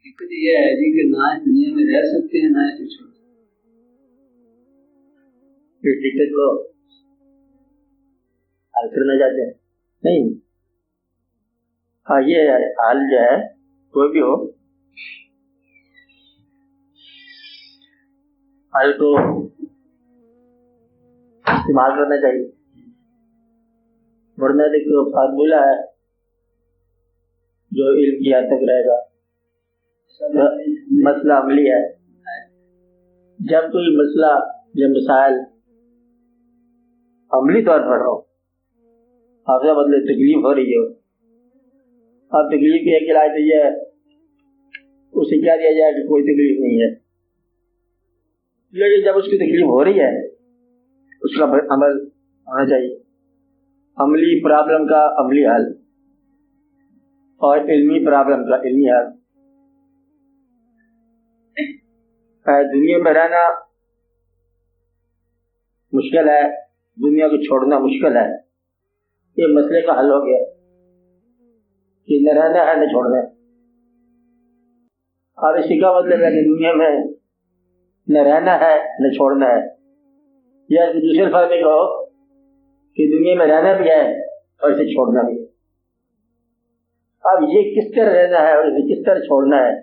دقت یہ ہے جی کہ نہ اس دنیا میں رہ سکتے ہیں نہ اسے چھوڑ اس دقت کو حل کرنا چاہتے ہیں نہیں. ہاں یہ حال جو ہے کوئی بھی ہو حل کو استعمال کرنا چاہیے. ورنہ ایک فارمولہ ہے جو علم کی حد تک رہے گا. مسئلہ عملی ہے. جب کوئی مسئلہ یا مسائل عملی طور پر ہو آپ کا مطلب تکلیف ہو رہی ہو اب تکلیف کی ایک علاج تو یہ ہے اسے کیا دیا جائے کہ کوئی تکلیف نہیں ہے. لیکن جب اس کی تکلیف ہو رہی ہے اس کا عمل ہونا چاہیے. عملی پرابلم کا عملی حل اور علمی پرابلم کا علمی حل. دنیا میں رہنا مشکل ہے دنیا کو چھوڑنا مشکل ہے. یہ مسئلے کا حل ہو گیا کہ نہ رہنا ہے نہ چھوڑنا ہے. اور اسی کا مطلب ہے کہ دنیا میں نہ رہنا ہے نہ چھوڑنا ہے. یا دوسرے فرق میں کہو کہ دنیا میں رہنا بھی ہے اور اسے چھوڑنا بھی ہے. اب یہ کس طرح رہنا ہے اور اسے کس طرح چھوڑنا ہے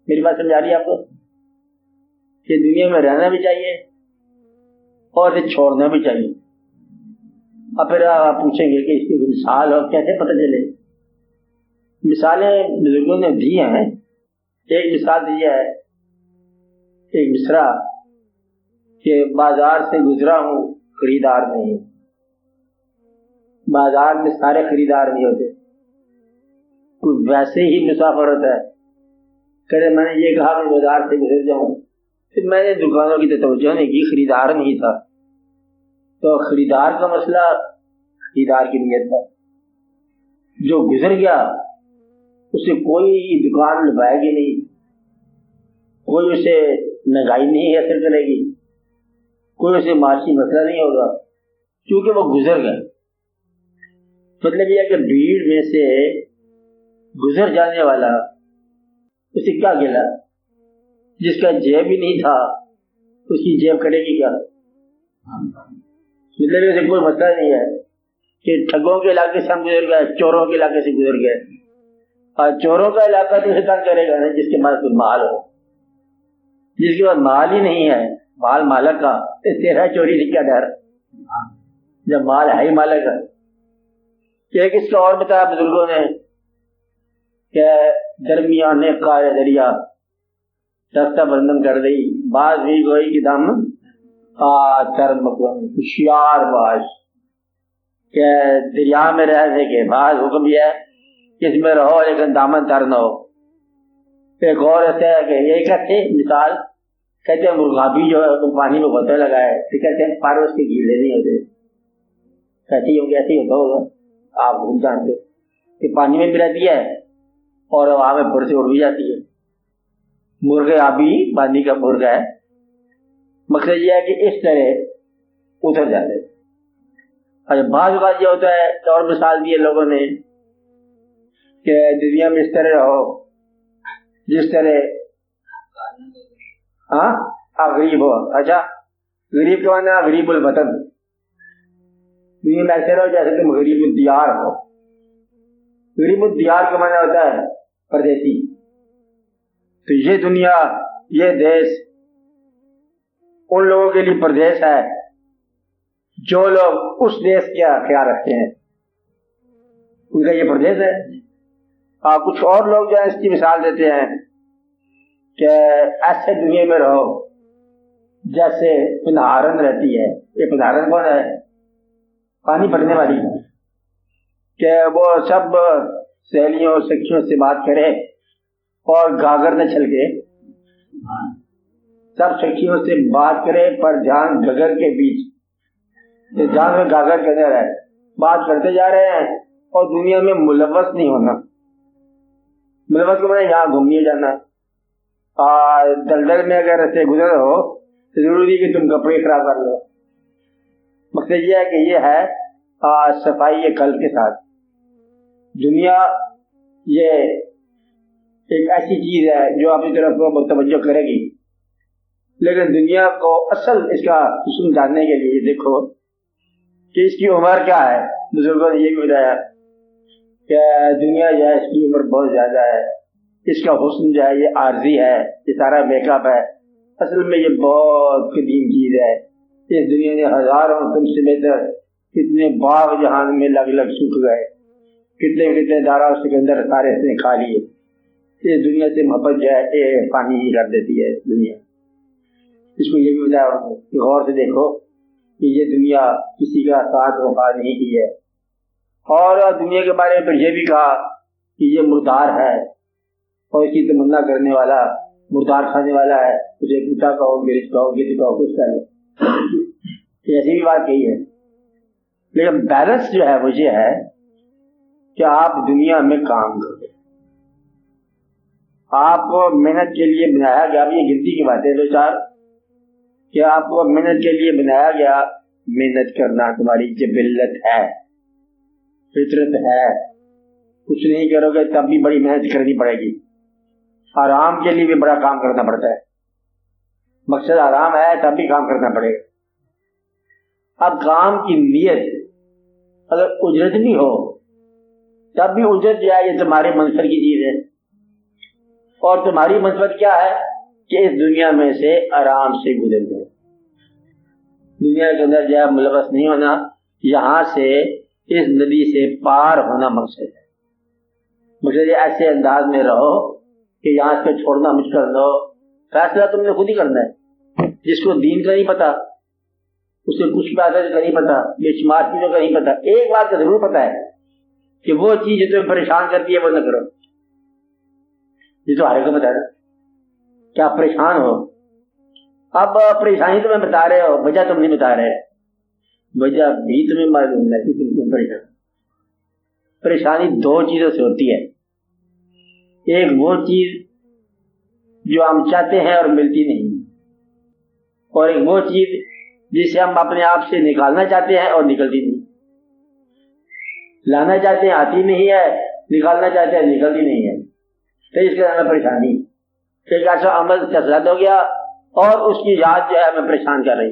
میری بات سمجھا رہی ہے آپ کو کہ دنیا میں رہنا بھی چاہیے اور اسے چھوڑنا بھی چاہیے. اب پھر آپ پوچھیں گے کہ اس کی مثال اور کیسے پتہ چلے. مثالیں بزرگوں نے دی ہیں. ایک مثال دی ہے ایک مصرع کہ بازار سے گزرا ہوں خریدار نہیں. بازار میں سارے خریدار نہیں ہوتے. کوئی ویسے ہی مسافر ہوتا ہے کہ میں نے یہ کہا کہ بازار سے گزر جاؤں پھر میں نے دکانوں کی توجہ نہیں کی خریدار نہیں تھا. تو خریدار کا مسئلہ خریدار کی نیت تھا. جو گزر گیا اسے کوئی دکان لبائے گی نہیں کوئی اسے مہنگائی نہیں اثر کرے گی کوئی اسے معاشی مسئلہ نہیں ہوگا کیونکہ وہ گزر گئے. مطلب یہ کہ بھیڑ میں سے گزر جانے والا اسے کیا گلا جس کا جیب ہی نہیں تھا اس کی جیب کٹے گی کیا. مطلب اسے کوئی مسئلہ نہیں ہے کہ ٹھگوں کے علاقے سے ہم گزر گئے چوروں کے علاقے سے گزر گئے. اور چوروں کا علاقہ تو اسے تنگ کرے گا نا جس کے پاس کوئی مال ہو. جس کے پاس مال ہی نہیں ہے مال مالک کا تیرا چوری سے کیا ڈر جب مال ہے ہی مالک ہے. ایک اس کا اور بتایا بزرگوں نے کہ درمیان کا دریا رستہ بندن کر دی باز بھی گوئی کی دم ہوشیار باز کہ دریا میں رہنے کے بعض حکم یہ ہے کہ اس میں رہو لیکن دامن تر نہ ہو. ایک اور ایسا ہے کہ یہ کہتے مثال کہتے ہیں مرغابی جو ہے پانی میں غوطہ لگائے تو کہتے ہیں پر اس کے گیلے نہیں ہوتے. کہتی ہوں ایسے ہی ہوتا ہوگا آپ بھول جانتے کہ پانی میں بھی رہتی ہے اور ہوا میں پھر سے اڑ بھی جاتی ہے. مرغے آبی پانی کا مرغا ہے. مقصد یہ ہے کہ اس طرح اتر جاتے. اور بعض اوقات یہ ہوتا ہے اور مثال دی ہے لوگوں نے کہ دنیا میں اس طرح رہو جس طرح غریب ہو. اچھا غریب کا معنی غریب الوطن. دنیا میں ایسے رہو جیسے تم غریب الدیار ہو. غریب الدیار کا معنی ہوتا ہے پردیسی. تو یہ دنیا یہ دیش ان لوگوں کے لیے پردیس ہے جو لوگ اس دیش کا خیال رکھتے ہیں ان کا یہ پردیس ہے. کچھ اور لوگ جو ہے اس کی مثال دیتے ہیں کہ ایسے دنیا میں رہو جیسے پنہارن رہتی ہے. یہ پنہارن کون ہے؟ پانی بھرنے والی کہ وہ سب سہیلیوں سکھیوں سے بات کرے اور گاگر نہ چھلکے. سب سکھیوں سے بات کرے پر دھیان گگر کے بیچ دھیان میں گاگر کے اندر ہے. بات کرتے جا رہے ہیں اور دنیا میں ملوث نہیں ہونا. ملوث کو میں یہاں گھومنے جانا دلدل میں اگر ایسے گزر ہو تو ضروری کہ تم کپڑے خراب کر لو. مقصد یہ ہے کہ یہ ہے صفائی قلب کے ساتھ. دنیا یہ ایک ایسی چیز ہے جو اپنی طرف متوجہ کرے گی، لیکن دنیا کو اصل اس کا حسن جاننے کے لیے دیکھو کہ اس کی عمر کیا ہے۔ بزرگوں نے یہ بھی بتایا کہ دنیا جو ہے اس کی عمر بہت زیادہ ہے، اس کا حسن جو ہے یہ عارضی ہے، یہ سارا میک اپ ہے، اصل میں یہ بہت قدیم چیز ہے۔ اس دنیا نے ہزاروں تم سے بہتر کتنے باغ جہان میں لگ لگ سوکھ گئے، کتنے کتنے دارا سکندر سارے اس نے کھا لیے۔ اس دنیا سے محبت جو ہے یہ پانی ہی کر دیتی ہے دنیا۔ اس کو یہ بھی بتایا کہ غور سے دیکھو کہ یہ دنیا کسی کا ساتھ وفا نہیں کی ہے، اور دنیا کے بارے میں پھر یہ بھی کہا کہ یہ مردار ہے اور اس کی تمنا کرنے والا مردار کھانے والا ہے، اسے کتا کہو گرج کہو گرج کہو کچھ کہہ لو، ایسی بھی بات کہی ہے۔ لیکن بیلنس جو ہے وہ یہ ہے کہ آپ دنیا میں کام کرو، آپ کو محنت کے لیے بنایا گیا، یہ گنتی کی باتیں دو چار کہ آپ کو محنت کے لیے بنایا گیا، محنت کرنا تمہاری جبلت ہے، فطرت ہے، کچھ نہیں کرو گے تب بھی بڑی محنت کرنی پڑے گی، آرام کے لیے بھی بڑا کام کرنا پڑتا ہے، مقصد آرام ہے تب بھی کام کرنا پڑے گا۔ اب کام کی نیت اگر اجرت بھی ہو تب بھی اجرت جو ہے یہ تمہارے منصب کی چیز ہے، اور تمہاری منصب کیا ہے کہ اس دنیا میں سے آرام سے گزر دو، دنیا کے اندر جو ہے ملوث نہیں ہونا، یہاں سے اس ندی سے پار ہونا مقصد ہے۔ مجھے ایسے انداز میں رہو کہ یہاں سے چھوڑنا مجھ کر دو، فیصلہ تم نے خود ہی کرنا ہے۔ جس کو دین کا نہیں پتا اسے کچھ باتیں کا نہیں پتا، بے شمار چیزوں کا نہیں پتا، ایک بات کا ضرور پتا ہے کہ وہ چیز جو تمہیں پریشان کرتی ہے وہ نہ کرو۔ یہ تو ہر ایک کو پتا ہے کہ آپ پریشان ہو، اب پریشانی تمہیں بتا رہے ہو، وجہ تم نہیں بتا رہے، وجہ بھی تمہیں معلوم ہے کہ تم کیوں پریشان۔ پریشانی دو چیزوں سے ہوتی ہے، ایک وہ چیز جو ہم چاہتے ہیں اور ملتی نہیں، اور ایک وہ چیز جسے ہم اپنے آپ سے نکالنا چاہتے ہیں اور نکلتی نہیں، لانا چاہتے ہیں آتی نہیں ہے، نکالنا چاہتے ہیں نکلتی نہیں ہے، تو اس کے نام پریشانی۔ ایک ایسا عمل تسلط ہو گیا اور اس کی یاد جو ہے ہمیں پریشان کر رہی،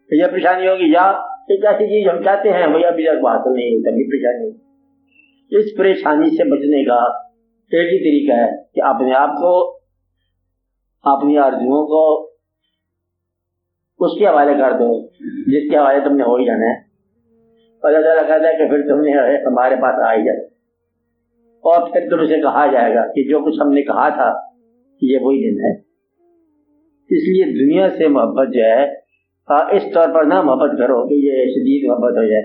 یہ پریشانی ہوگی، یا ایک ایسی چیز ہم چاہتے ہیں وہی ابھی تک حاصل نہیں ہوتا، بھی پریشانی ہوگی۔ اس پریشانی سے بچنے کا ایک ہی طریقہ ہے کہ اپنے آپ کو، اپنی آرزوؤں کو اس کے حوالے کر دو جس کے حوالے تم نے ہو ہی جانا ہے، اور اللہ تعالیٰ کہتا ہے کہ پھر تم نے ہمارے پاس آ ہی جائے، اور پھر تم سے کہا جائے گا کہ جو کچھ ہم نے کہا تھا یہ وہی دن ہے۔ اس لیے دنیا سے محبت جو ہے اس طور پر نہ محبت کرو کہ یہ شدید محبت ہو جائے،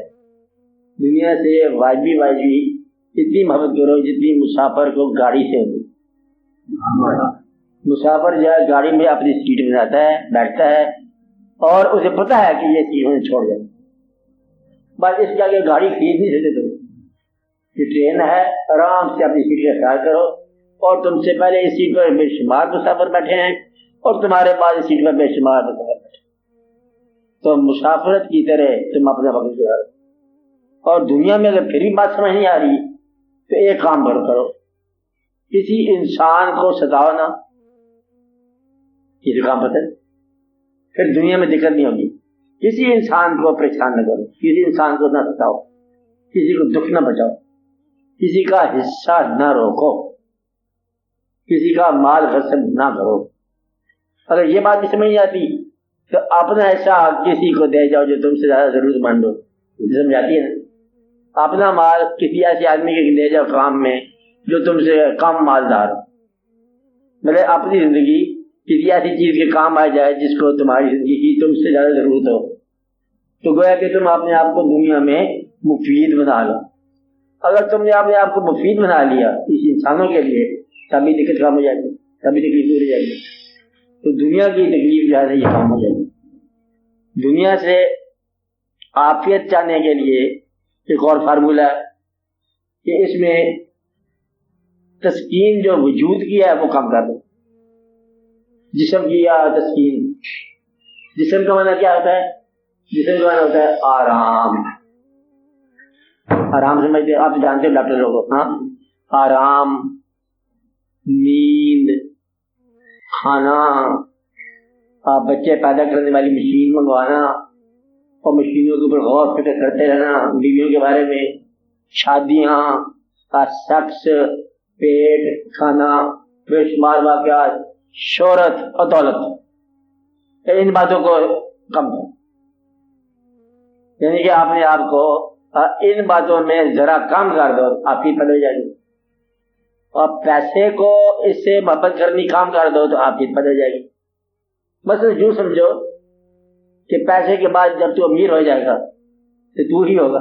دنیا سے واجبی اتنی محبت کرو جتنی مسافر کو گاڑی سے ہوتی۔ مسافر جو ہے گاڑی میں اپنی سیٹ میں جاتا ہے، بیٹھتا ہے، اور اسے پتا ہے کہ یہ سیٹ میں چھوڑ جائے، بس اس کے آگے گاڑی خرید نہیں سکتے تم۔ یہ ٹرین ہے، آرام سے اپنی سیٹ کا خیال کرو، اور تم سے پہلے اس سیٹ پر بے شمار مسافر بیٹھے ہیں اور تمہارے بعد اس سیٹ پر بے شمار مسافر بیٹھے، تو مسافرت کی طرح تم اپنے وقت گزارو۔ اور دنیا میں اگر پھر بھی بات سمجھ نہیں آ رہی تو ایک کام کرو، کسی انسان کو ستاؤ نہ، کسی کام پتہ پھر دنیا میں دقت نہیں ہوگی۔ کسی انسان کو پریشان نہ کرو، کسی انسان کو نہ ستاؤ، کسی کو دکھ نہ پہنچاؤ، کسی کا حصہ نہ روکو، کسی کا مال غصب نہ کرو۔ اگر یہ بات بھی سمجھ نہیں آتی تو اپنا حصہ کسی کو دے جاؤ جو تم سے زیادہ ضرورت مند ہو، سمجھ آتی ہے نا؟ اپنا مال کسی ایسے آدمی کے دے جاؤ کام میں جو تم سے کم مالدار ہو، مطلب اپنی زندگی کسی ایسی چیز کے کام آ جائے جس کو تمہاری زندگی کی تم سے زیادہ ضرورت ہو، تو گویا کہ تم اپنے آپ کو دنیا میں مفید بنا لو۔ اگر تم نے اپنے آپ کو مفید بنا لیا اس انسانوں کے لیے تبھی دقت کم ہو جائے گی، تبھی تکلیف دور ہو جائے گی، تو دنیا کی تکلیف جو ہے یہ کم ہو جائے گی۔ دنیا سے عافیت چاہنے کے لیے ایک اور فارمولہ ہے کہ اس میں تسکین جو وجود کی ہے وہ کم کر دو، جسم کی یا تسکین۔ جسم کا معنی کیا ہوتا ہے؟ جسم کا معنی ہوتا ہے آرام۔ آرام سمجھتے آپ جانتے ہیں ڈاکٹر لوگوں، ہاں، آرام نیند، کھانا، بچے پیدا کرنے والی مشین منگوانا اور مشینوں کے اوپر غور فکر کرتے رہنا، بیویوں کے بارے میں، شادیاں، سیکس، پیٹ، کھانا، بے شمار واقعات، شہرت اور دولت، ان باتوں کو کم ہے. یعنی کہ آپ نے آپ کو ان باتوں میں ذرا کم کر دو، آپ ہی پڑ جائے گی. اور پیسے کو اس سے محبت کرنی کام کر دو تو آپ ہی پڑ جائے گی. مثلا یوں سمجھو کہ پیسے کے بعد جب تو امیر ہو جائے گا تو ہی ہوگا،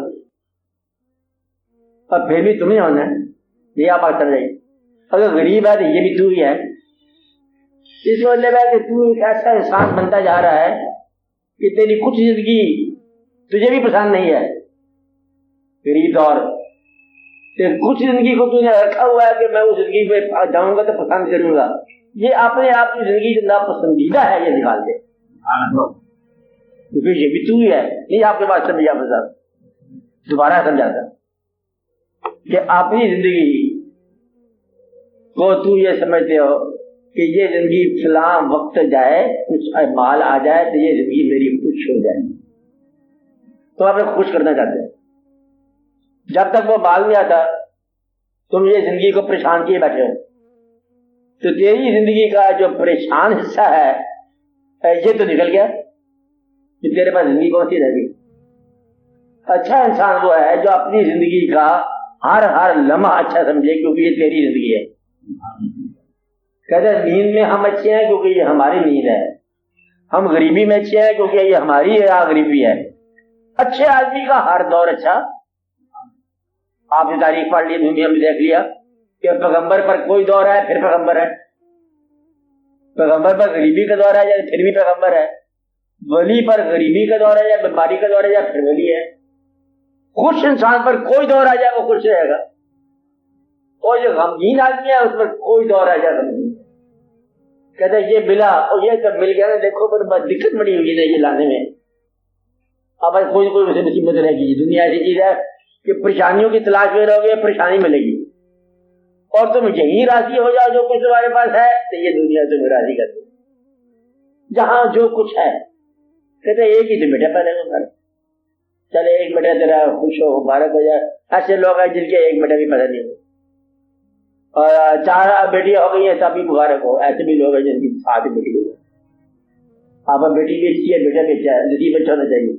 اور پھر بھی تمہیں ہونا ہے. یہ آپ کر رہے. اگر غریب ہے تو یہ بھی تو ہی ہے. اس کا مطلب ہے کہ تو ایک ایسا انسان بنتا جا رہا ہے کہ تیری کچھ زندگی تجھے بھی پسند نہیں ہے، غریب دور، کچھ زندگی کو تو نے رکھا ہوا ہے کہ میں اس زندگی پہ جاؤں گا تو پسند کروں گا. یہ اپنے آپ کی زندگی جو ناپسندیدہ ہے یہ نکال دے، کیونکہ یہ بھی تو ہی ہے. نہیں آپ کے پاس سمجھا فضا دوبارہ سمجھاتا کہ اپنی زندگی کو تو یہ سمجھتے ہو کہ یہ زندگی فلاں وقت جائے، کچھ مال آ جائے تو یہ زندگی میری خوش ہو جائے، تو آپ خوش کرنا چاہتے ہیں. جب تک وہ مال نہیں آتا تم یہ زندگی کو پریشان کیے بیٹھے ہو. تو تیری زندگی کا جو پریشان حصہ ہے یہ تو نکل گیا، کہ تیرے پاس زندگی کون سی رہ گئی. اچھا انسان وہ ہے جو اپنی زندگی کا ہر لمحہ اچھا سمجھے، کیونکہ یہ تیری زندگی ہے. کہتے ہیں نیند میں ہم اچھے ہیں کیونکہ یہ ہماری نیند ہے، ہم غریبی میں اچھے ہیں کیونکہ یہ ہماری غریبی ہے. اچھے آدمی کا ہر دور اچھا. آپ نے تاریخ پڑھ لی، دنیا میں دیکھ لیا کہ پیغمبر پر کوئی دور ہے پھر پیغمبر ہے، پیغمبر پر غریبی کا دور ہے یا پھر بھی پیغمبر ہے، ولی پر غریبی کا دور ہے یا بیماری کا دور ہے یا پھر ولی ہے. خوش انسان پر کوئی دور آ جائے وہ خوش رہے گا، اور جو غمگین آدمی ہے اس پر کوئی دور آ جائے غمگین. کہتے ہیں یہ ملا اور یہ جب مل گیا نا، دیکھو پر دقت بڑی ہوئی نا یہ لانے میں. اب کوئی اسے مصیبت رہے گی. دنیا ایسی چیز ہے کہ پریشانیوں کی تلاش میں رہو گے پریشانی ملے گی، اور تم یہی راضی ہو جاؤ جو کچھ تمہارے پاس ہے تو یہ دنیا تمہیں راضی کر دے. جہاں جو کچھ ہے کہتے ہیں ایک ہی تو بیٹا پہلے گا، چلے ایک بیٹا تیرا خوش ہو مبارک ہو جائے. ایسے لوگ ہیں جن کے ایک بیٹا بھی پسند نہیں ہو، اور 4 بیٹیاں ہو گئی ہیں تب بھی مبارک ہو. ایسے بھی لوگ ہیں جن کی 7 بیٹی ہو گئی. آپ بیٹی بھی اچھی ہے بیٹا بھی اچھا ہے، نصیب اچھا ہونا چاہیے.